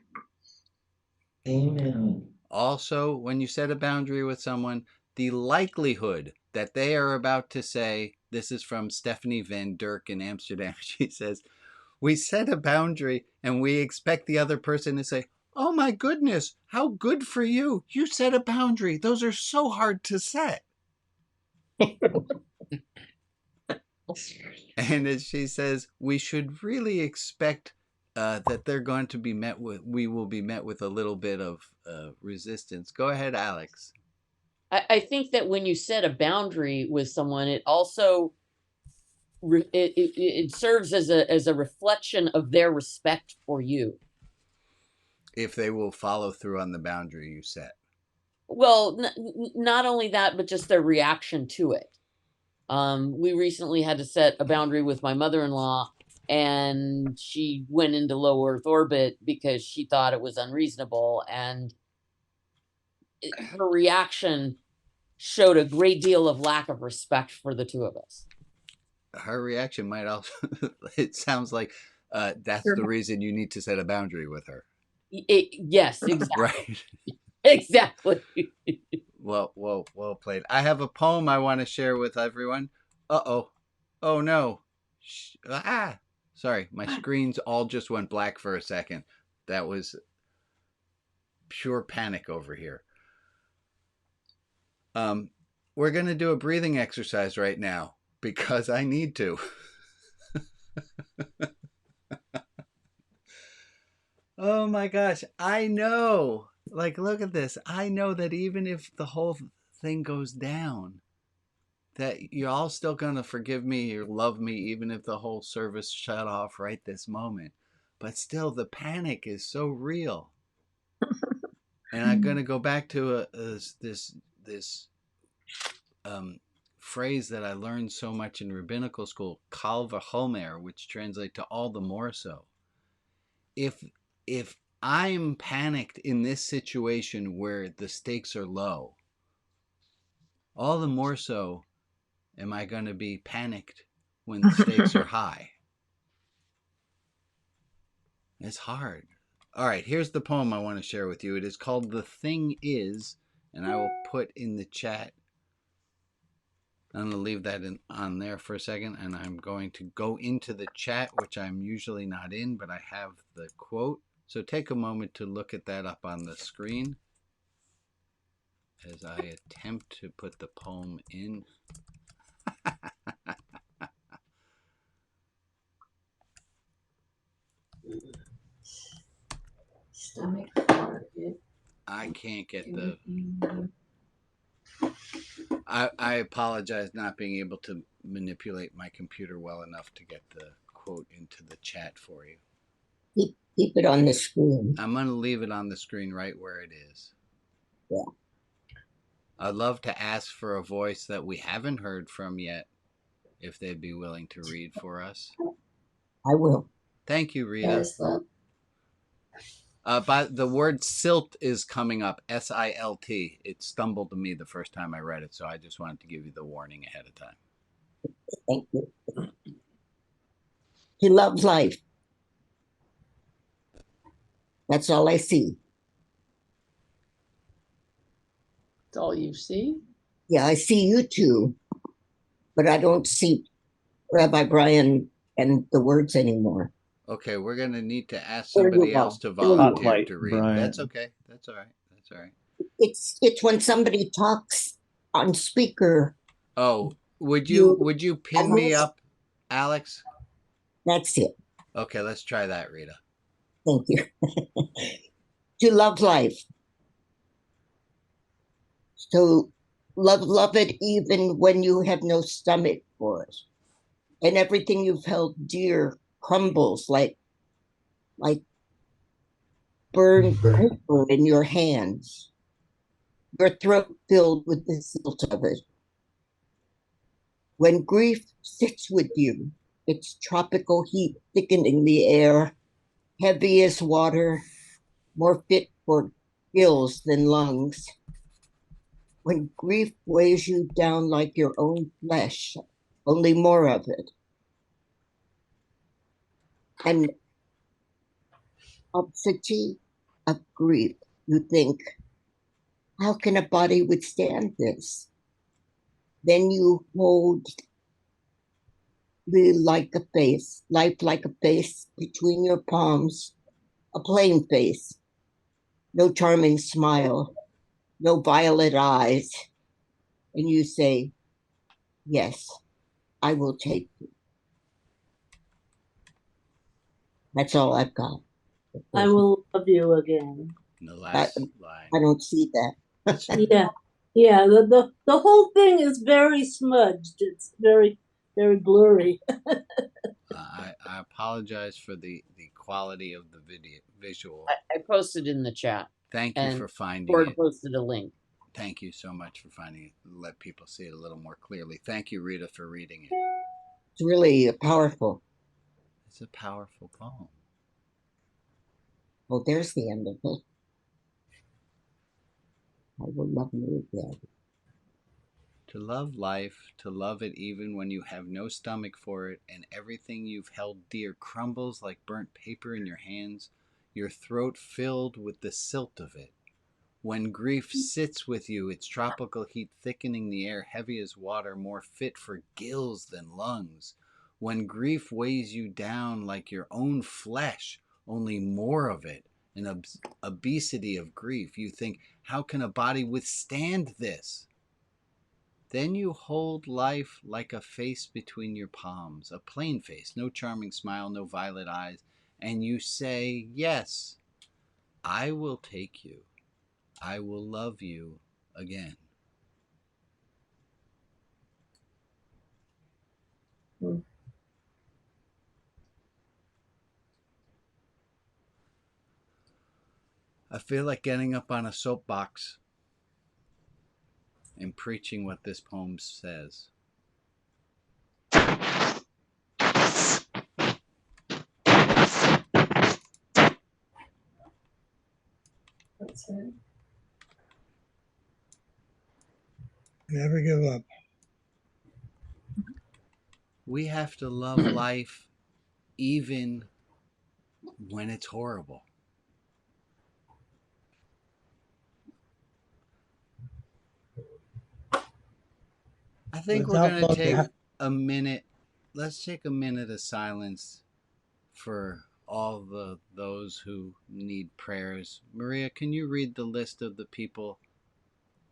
Speaker 11: Amen.
Speaker 1: Also, when you set a boundary with someone, the likelihood that they are about to say, this is from Stephanie Van Dirk in Amsterdam. She says, we set a boundary and we expect the other person to say, oh my goodness, how good for you. You set a boundary. Those are so hard to set. And as she says, we should really expect that they're going to be we will be met with a little bit of resistance. Go ahead, Alex.
Speaker 20: I think that when you set a boundary with someone, it also it serves as a reflection of their respect for you.
Speaker 1: If they will follow through on the boundary you set.
Speaker 20: Well, not only that, but just their reaction to it. We recently had to set a boundary with my mother-in-law, and she went into low Earth orbit because she thought it was unreasonable, and her reaction showed a great deal of lack of respect for the two of us.
Speaker 1: Her reaction might also, it sounds like that's the reason you need to set a boundary with her.
Speaker 20: Yes, exactly.
Speaker 1: Right.
Speaker 20: Exactly.
Speaker 1: Well played. I have a poem I want to share with everyone. Uh-oh. Oh no. Sorry, my screens all just went black for a second. That was pure panic over here. We're going to do a breathing exercise right now because I need to. Oh my gosh, I know. Like, look at this. I know that even if the whole thing goes down, that you're all still going to forgive me or love me, even if the whole service shut off right this moment. But still, the panic is so real. And I'm going to go back to this phrase that I learned so much in rabbinical school, kal v'chomer, which translates to all the more so. If I'm panicked in this situation where the stakes are low, all the more so am I going to be panicked when the stakes are high. It's hard. All right, here's the poem I want to share with you. It is called The Thing Is, and I will put in the chat. I'm going to leave that on there for a second, and I'm going to go into the chat, which I'm usually not in, but I have the quote. So take a moment to look at that up on the screen as I attempt to put the poem in.
Speaker 10: Stomach target.
Speaker 1: I can't get the... I apologize not being able to manipulate my computer well enough to get the quote into the chat for you.
Speaker 7: Keep it on the screen.
Speaker 1: I'm going to leave it on the screen right where it is.
Speaker 7: Yeah.
Speaker 1: I'd love to ask for a voice that we haven't heard from yet, if they'd be willing to read for us.
Speaker 7: I will.
Speaker 1: Thank you, Rita. But the word silt is coming up, SILT. It stumbled to me the first time I read it, so I just wanted to give you the warning ahead of time.
Speaker 7: Thank you. He loves life. That's all I see.
Speaker 10: That's all you see?
Speaker 7: Yeah, I see you two, but I don't see Rabbi Brian and the words anymore.
Speaker 1: Okay, we're going to need to ask somebody else to volunteer to read. Brian. That's okay. That's all right. That's all right.
Speaker 7: It's when somebody talks on speaker.
Speaker 1: Oh, would you pin me up, Alex?
Speaker 7: That's it.
Speaker 1: Okay, let's try that, Rita.
Speaker 7: Thank you. To love life. So love it even when you have no stomach for it. And everything you've held dear crumbles like burned paper in your hands. Your throat filled with the silt of it. When grief sits with you, its tropical heat thickening the air, heavy as water, more fit for gills than lungs. When grief weighs you down like your own flesh, only more of it. And obscenity of grief, you think, how can a body withstand this? Then you hold life like a face between your palms, a plain face, no charming smile, no violet eyes. And you say, yes, I will take you. That's all I've got.
Speaker 10: I will love you again.
Speaker 1: The last line.
Speaker 7: I don't see that.
Speaker 10: Yeah. The whole thing is very smudged. It's very, very blurry.
Speaker 1: I apologize for the quality of the visual.
Speaker 20: I posted in the chat.
Speaker 1: Thank you for finding
Speaker 20: Ford
Speaker 1: it.
Speaker 20: posted a link.
Speaker 1: Thank you so much for finding it. Let people see it a little more clearly. Thank you, Rita, for reading it.
Speaker 7: It's really powerful.
Speaker 1: It's a powerful poem.
Speaker 7: Well, there's the end of it. I will love you again.
Speaker 1: To love life, to love it even when you have no stomach for it, and everything you've held dear crumbles like burnt paper in your hands, your throat filled with the silt of it. When grief sits with you, its tropical heat thickening the air, heavy as water, more fit for gills than lungs. When grief weighs you down like your own flesh, only more of it, an obesity of grief, you think, how can a body withstand this? Then you hold life like a face between your palms, a plain face, no charming smile, no violet eyes, and you say, yes, I will take you. I will love you again. I feel like getting up on a soapbox and preaching what this poem says.
Speaker 2: That's it.
Speaker 5: Never give up.
Speaker 1: We have to love life even when it's horrible. I think we're
Speaker 5: Without
Speaker 1: going to
Speaker 5: love, you
Speaker 1: take
Speaker 5: have
Speaker 1: a minute. Let's take a minute of silence for all those who need prayers. Maria, can you read the list of the people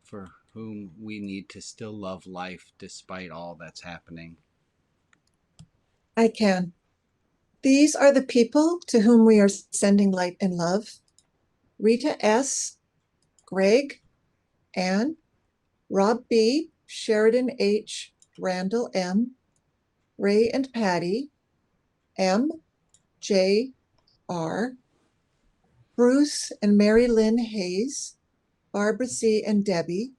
Speaker 1: for whom we need to still love life despite all that's happening?
Speaker 16: I can. These are the people to whom we are sending light and love. Rita S., Greg, Ann, Rob B., Sheridan H., Randall M., Ray and Patty, M., J., R., Bruce and Mary Lynn Hayes, Barbara C. and Debbie,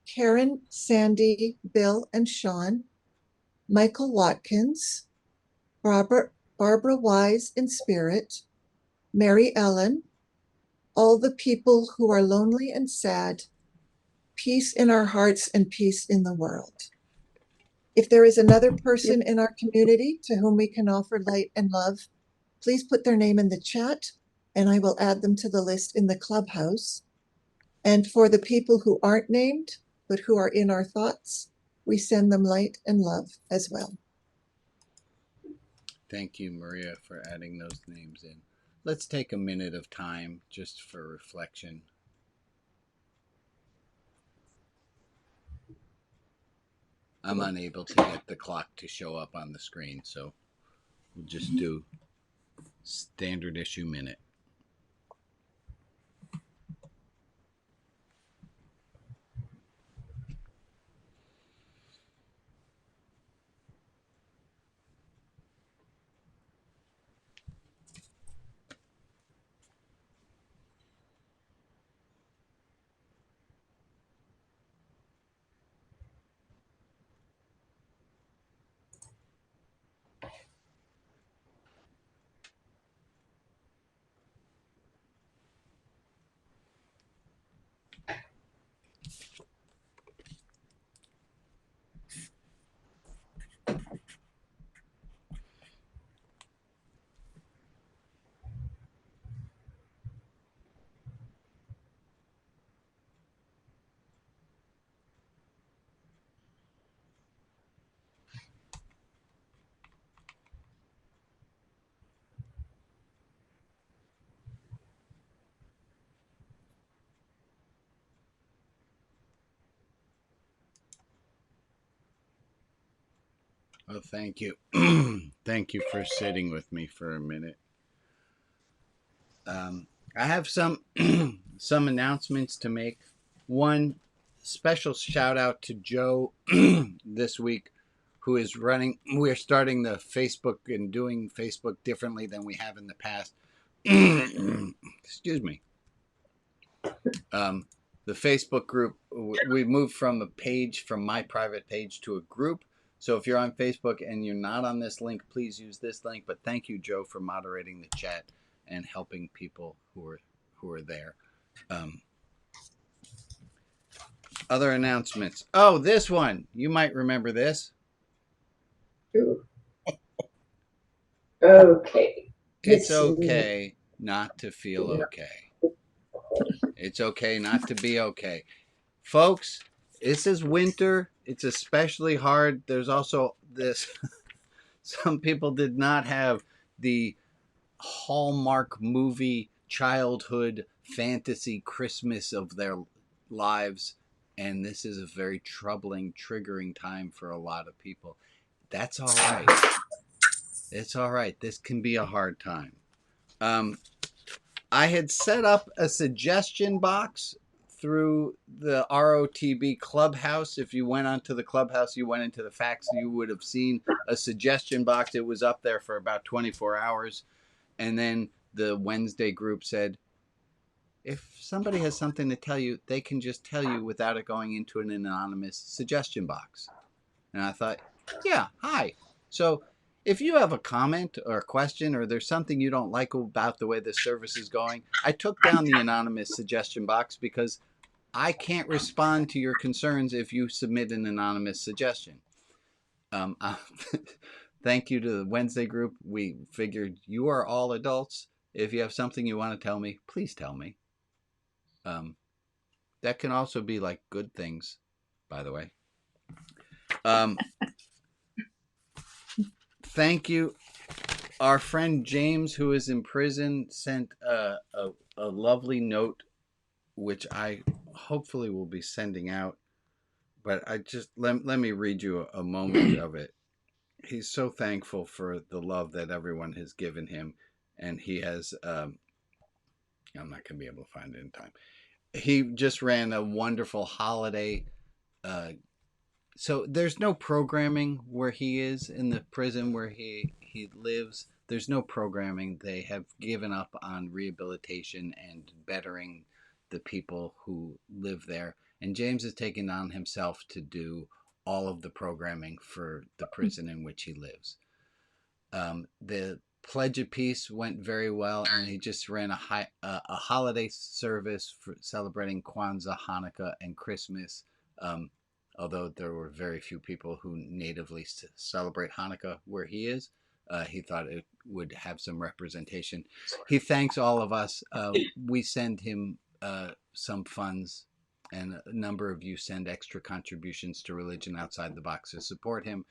Speaker 16: Karen, Sandy, Bill and Sean, Michael Watkins, Barbara Wise in spirit, Mary Ellen, all the people who are lonely and sad, peace in our hearts and peace in the world. If there is another person in our community to whom we can offer light and love, please put their name in the chat and I will add them to the list in the clubhouse. And for the people who aren't named, but who are in our thoughts, we send them light and love as well.
Speaker 1: Thank you, Maria, for adding those names in. Let's take a minute of time just for reflection. I'm unable to get the clock to show up on the screen, so we'll just do standard issue minute. Oh, thank you. Thank you for sitting with me for a minute. I have some some announcements to make. One special shout out to Joe this week, who is running. We're starting the Facebook and doing Facebook differently than we have in the past. Excuse me. The Facebook group, we moved from a page, from my private page to a group. So if you're on Facebook and you're not on this link, please use this link. But thank you, Joe, for moderating the chat and helping people who are there. Other announcements. Oh, this one. You might remember this.
Speaker 2: Okay.
Speaker 1: It's okay not to feel okay. It's okay not to be okay. Folks, this is winter. It's especially hard. There's also this Some people did not have the Hallmark movie childhood fantasy Christmas of their lives, and this is a very troubling, triggering time for a lot of people. That's all right. It's all right. This can be a hard time. I had set up a suggestion box through the ROTB Clubhouse. If you went onto the Clubhouse, you went into the facts, you would have seen a suggestion box. It was up there for about 24 hours. And then the Wednesday group said, if somebody has something to tell you, they can just tell you without it going into an anonymous suggestion box. And I thought, yeah, hi. So if you have a comment or a question, or there's something you don't like about the way the service is going, I took down the anonymous suggestion box because I can't respond to your concerns if you submit an anonymous suggestion. Thank you to the Wednesday group. We figured you are all adults. If you have something you want to tell me, please tell me. That can also be like good things, by the way. Thank you. Our friend James, who is in prison, sent a lovely note, which I hopefully will be sending out. But I just let me read you a moment of it. He's so thankful for the love that everyone has given him, and he has. I'm not going to be able to find it in time. He just ran a wonderful holiday. So there's no programming where he is in the prison where he lives. There's no programming. They have given up on rehabilitation and bettering the people who live there. And James has taken on himself to do all of the programming for the prison in which he lives. The Pledge of Peace went very well, and he just ran a holiday service for celebrating Kwanzaa, Hanukkah, and Christmas. Although there were very few people who natively celebrate Hanukkah where he is, he thought it would have some representation. He thanks all of us. We send him some funds, and a number of you send extra contributions to Religion Outside the Box to support him.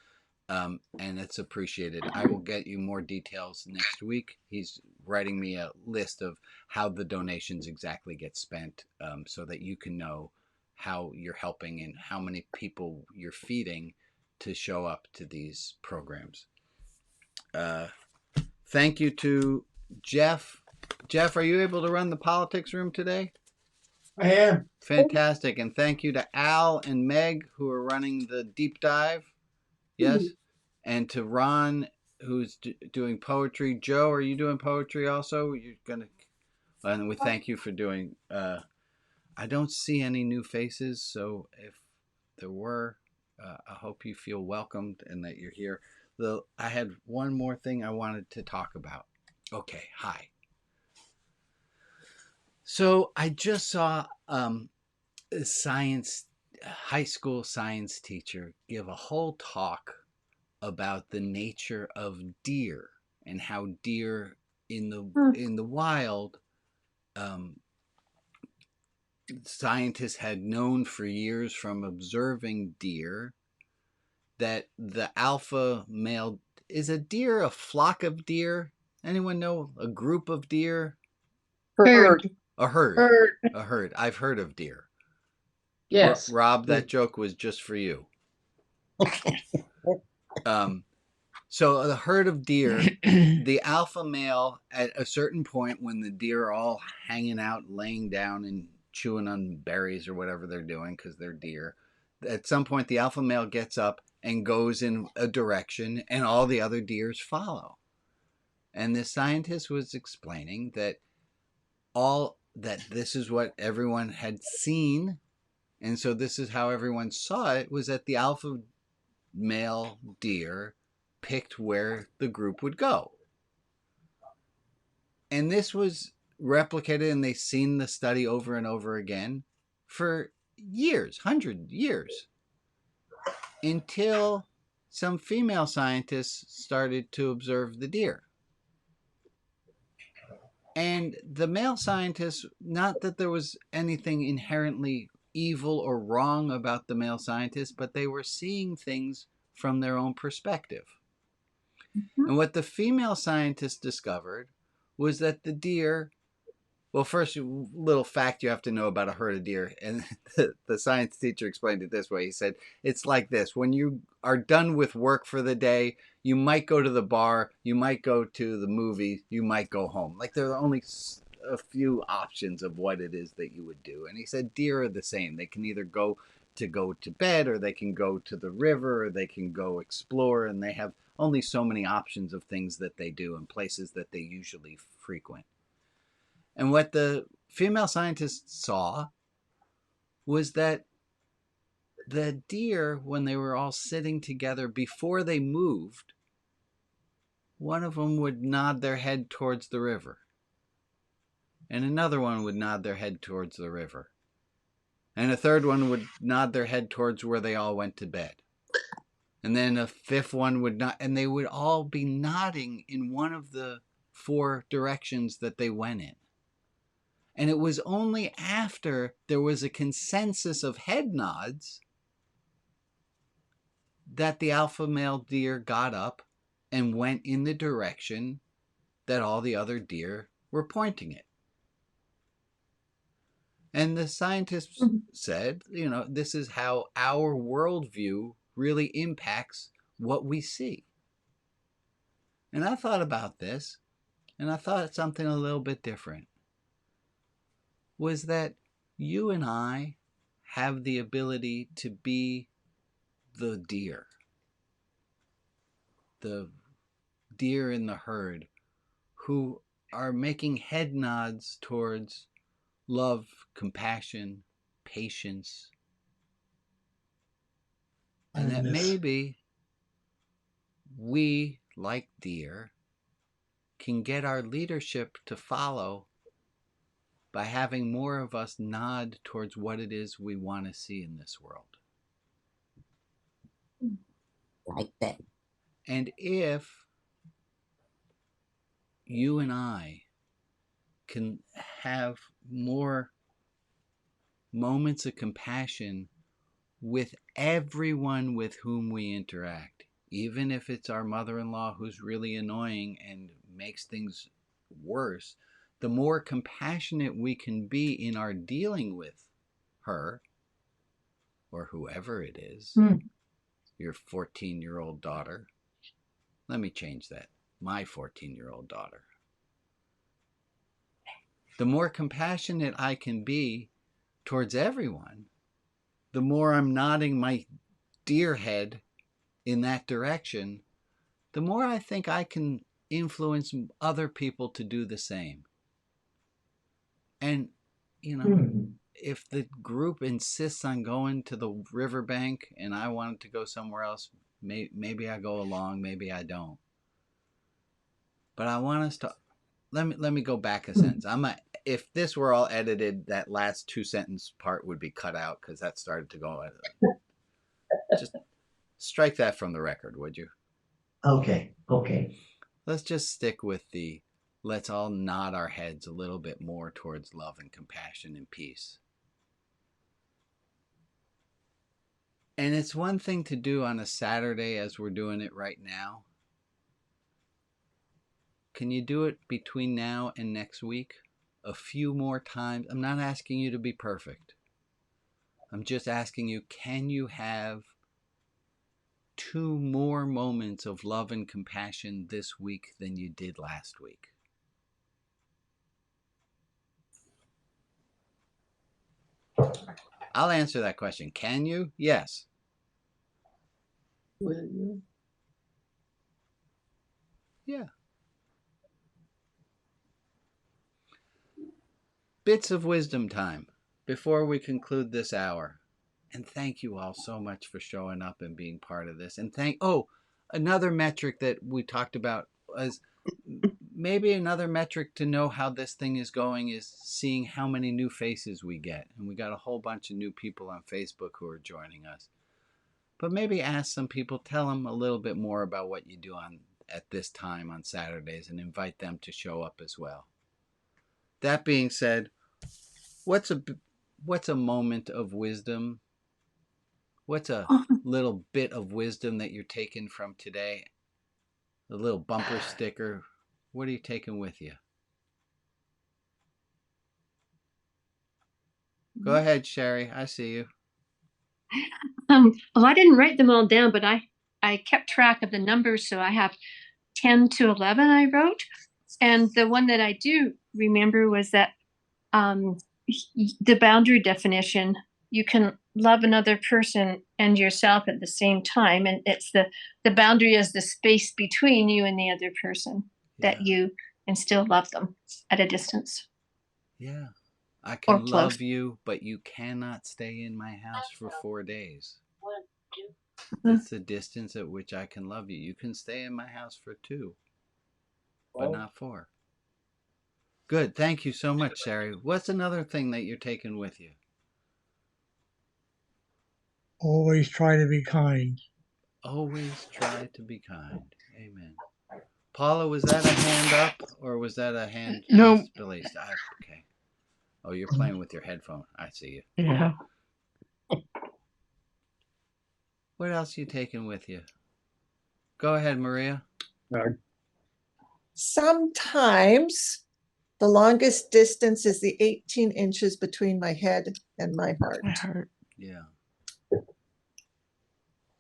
Speaker 1: And it's appreciated. I will get you more details next week. He's writing me a list of how the donations exactly get spent, so that you can know how you're helping and how many people you're feeding to show up to these programs. Thank you to Jeff. Jeff, are you able to run the politics room today?
Speaker 17: I am.
Speaker 1: Fantastic. And thank you to Al and Meg, who are running the deep dive. Yes. And to Ron, who's doing poetry. Joe, are you doing poetry also? You're gonna. And we thank you for doing. I don't see any new faces, so if there were, I hope you feel welcomed and that you're here. I had one more thing I wanted to talk about. Okay, hi. So I just saw a high school science teacher give a whole talk about the nature of deer and how deer in the wild, scientists had known for years from observing deer that the alpha male is a deer a flock of deer? Anyone know? A group of deer?
Speaker 19: Herd.
Speaker 1: A herd.
Speaker 19: Herd.
Speaker 1: A herd. I've heard of deer.
Speaker 19: Yes.
Speaker 1: Rob, that joke was just for you. So the herd of deer, the alpha male at a certain point when the deer are all hanging out, laying down and chewing on berries or whatever they're doing because they're deer, at some point the alpha male gets up and goes in a direction and all the other deers follow. And the scientist was explaining that this is what everyone had seen, and so this is how everyone saw it, was that the alpha male deer picked where the group would go. And this was replicated, and they've seen the study over and over again for years, 100 years, until some female scientists started to observe the deer. And the male scientists, not that there was anything inherently evil or wrong about the male scientists, but they were seeing things from their own perspective. And what the female scientists discovered was that the deer, well, first, little fact you have to know about a herd of deer. And the science teacher explained it this way. He said, it's like this. When you are done with work for the day, you might go to the bar, you might go to the movie, you might go home. Like there are only a few options of what it is that you would do. And he said deer are the same. They can either go to bed, or they can go to the river, or they can go explore, and they have only so many options of things that they do and places that they usually frequent. And what the female scientists saw was that the deer, when they were all sitting together before they moved, one of them would nod their head towards the river, and another one would nod their head towards the river, and a third one would nod their head towards where they all went to bed. And then a fifth one would not, and they would all be nodding in one of the 4 directions that they went in. And it was only after there was a consensus of head nods that the alpha male deer got up and went in the direction that all the other deer were pointing it. And the scientists said, this is how our worldview really impacts what we see. And I thought about this, and I thought something a little bit different. Was that you and I have the ability to be the deer in the herd, who are making head nods towards love, compassion, patience, and that maybe we, like deer, can get our leadership to follow by having more of us nod towards what it is we want to see in this world.
Speaker 7: Like that.
Speaker 1: And if you and I can have more moments of compassion with everyone with whom we interact, even if it's our mother-in-law who's really annoying and makes things worse, the more compassionate we can be in our dealing with her or whoever it is, your 14-year-old daughter. Let me change that. My 14-year-old daughter. The more compassionate I can be towards everyone, the more I'm nodding my deer head in that direction, the more I think I can influence other people to do the same. And, if the group insists on going to the riverbank and I wanted to go somewhere else, maybe I go along, maybe I don't. But I want us to, let me go back a sentence. If this were all edited, that last 2-sentence part would be cut out because that started to go. Just strike that from the record, would you?
Speaker 11: Okay.
Speaker 1: Let's just stick with let's all nod our heads a little bit more towards love and compassion and peace. And it's one thing to do on a Saturday as we're doing it right now. Can you do it between now and next week? A few more times? I'm not asking you to be perfect. I'm just asking you, can you have 2 more moments of love and compassion this week than you did last week? I'll answer that question. Can you? Yes.
Speaker 19: Will you?
Speaker 1: Yeah. Bits of wisdom time before we conclude this hour. And thank you all so much for showing up and being part of this. And another metric that we talked about was maybe another metric to know how this thing is going is seeing how many new faces we get. And we got a whole bunch of new people on Facebook who are joining us. But maybe ask some people, tell them a little bit more about what you do at this time on Saturdays and invite them to show up as well. That being said, what's a moment of wisdom? What's a little bit of wisdom that you're taking from today? The little bumper sticker. What are you taking with you? Go ahead, Sherry. I see you.
Speaker 2: Well, I didn't write them all down, but I kept track of the numbers, so I have 10 to 11 I wrote. And the one that I do remember was that the boundary definition, you can love another person and yourself at the same time. And it's the boundary is the space between you and the other person that you can still love them at a distance.
Speaker 1: Yeah. I
Speaker 2: Or
Speaker 1: can
Speaker 2: close.
Speaker 1: love you, but you cannot stay in my house for 4 days. That's the distance at which I can love you. You can stay in my house for 2, but not 4. Good. Thank you so much, Sherry. What's another thing that you're taking with you?
Speaker 5: Always try to be kind.
Speaker 1: Always try to be kind. Amen. Paula, was that a hand up or was that a hand
Speaker 8: No.
Speaker 1: released? Okay. Oh, you're playing with your headphone. I see you.
Speaker 8: Yeah.
Speaker 1: What else are you taking with you? Go ahead, Maria.
Speaker 16: Sometimes the longest distance is the 18 inches between my head and my heart.
Speaker 1: Yeah.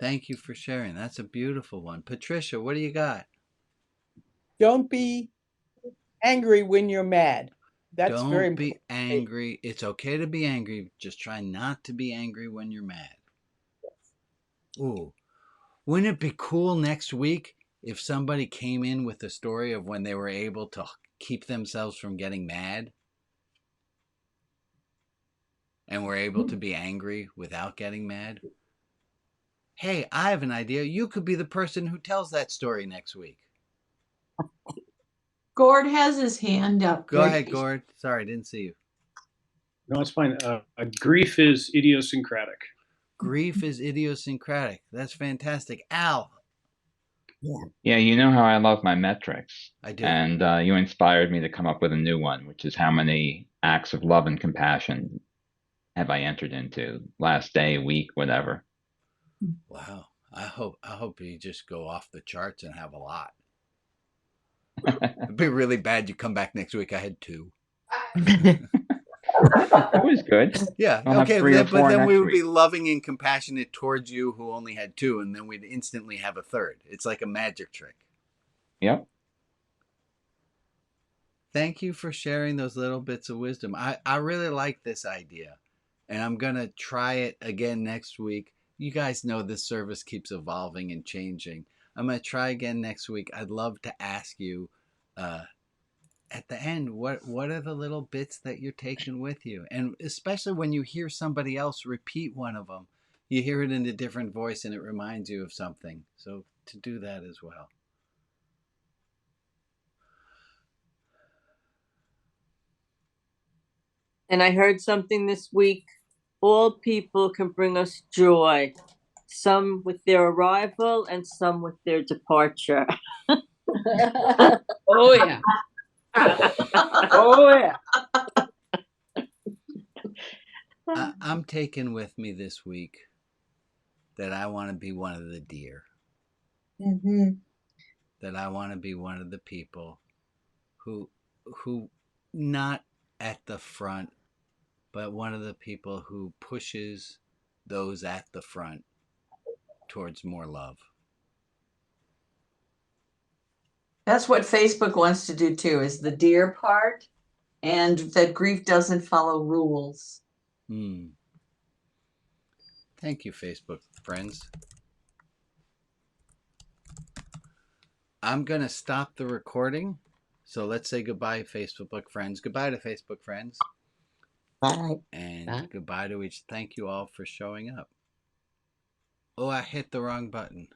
Speaker 1: Thank you for sharing. That's a beautiful one. Patricia, what do you got?
Speaker 19: Don't be angry when you're mad. That's very
Speaker 1: Don't be
Speaker 19: important.
Speaker 1: angry. It's okay to be angry. Just try not to be angry when you're mad. Ooh. Wouldn't it be cool next week if somebody came in with a story of when they were able to keep themselves from getting mad and were able to be angry without getting mad? Hey, I have an idea. You could be the person who tells that story next week.
Speaker 21: Gord has his hand up.
Speaker 1: Go ahead, Gord. Sorry, I didn't see you.
Speaker 22: No, it's fine. Grief is idiosyncratic.
Speaker 1: Grief is idiosyncratic. That's fantastic. Al.
Speaker 23: Yeah, you know how I love my metrics.
Speaker 1: I do.
Speaker 23: And you inspired me to come up with a new one, which is how many acts of love and compassion have I entered into last day, week, whatever.
Speaker 1: Wow. I hope you just go off the charts and have a lot. It'd be really bad you come back next week. I had 2.
Speaker 23: That was good.
Speaker 1: Yeah.
Speaker 23: I'll have
Speaker 1: Okay.
Speaker 23: 3 or 4
Speaker 1: But then we
Speaker 23: next
Speaker 1: would be
Speaker 23: week.
Speaker 1: loving and compassionate towards you who only had 2, and then we'd instantly have a 3rd. It's like a magic trick.
Speaker 23: Yep.
Speaker 1: Thank you for sharing those little bits of wisdom. I really like this idea, and I'm going to try it again next week. You guys know this service keeps evolving and changing. I'm going to try again next week. I'd love to ask you at the end, what are the little bits that you're taking with you? And especially when you hear somebody else repeat one of them, you hear it in a different voice and it reminds you of something. So to do that as well.
Speaker 24: And I heard something this week. All people can bring us joy, some with their arrival and some with their departure.
Speaker 20: Oh, yeah.
Speaker 24: Oh, yeah.
Speaker 1: I'm taking with me this week that I want to be one of the deer.
Speaker 16: Mm-hmm.
Speaker 1: That I want to be one of the people who not at the front, but one of the people who pushes those at the front towards more love.
Speaker 19: That's what Facebook wants to do too, is the dear part, and that grief doesn't follow rules.
Speaker 1: Thank you, Facebook friends. I'm going to stop the recording. So let's say goodbye, Facebook friends. Goodbye to Facebook friends.
Speaker 7: Bye.
Speaker 1: And goodbye to each. Thank you all for showing up. Oh, I hit the wrong button.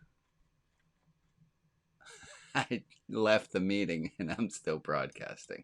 Speaker 1: I left the meeting and I'm still broadcasting.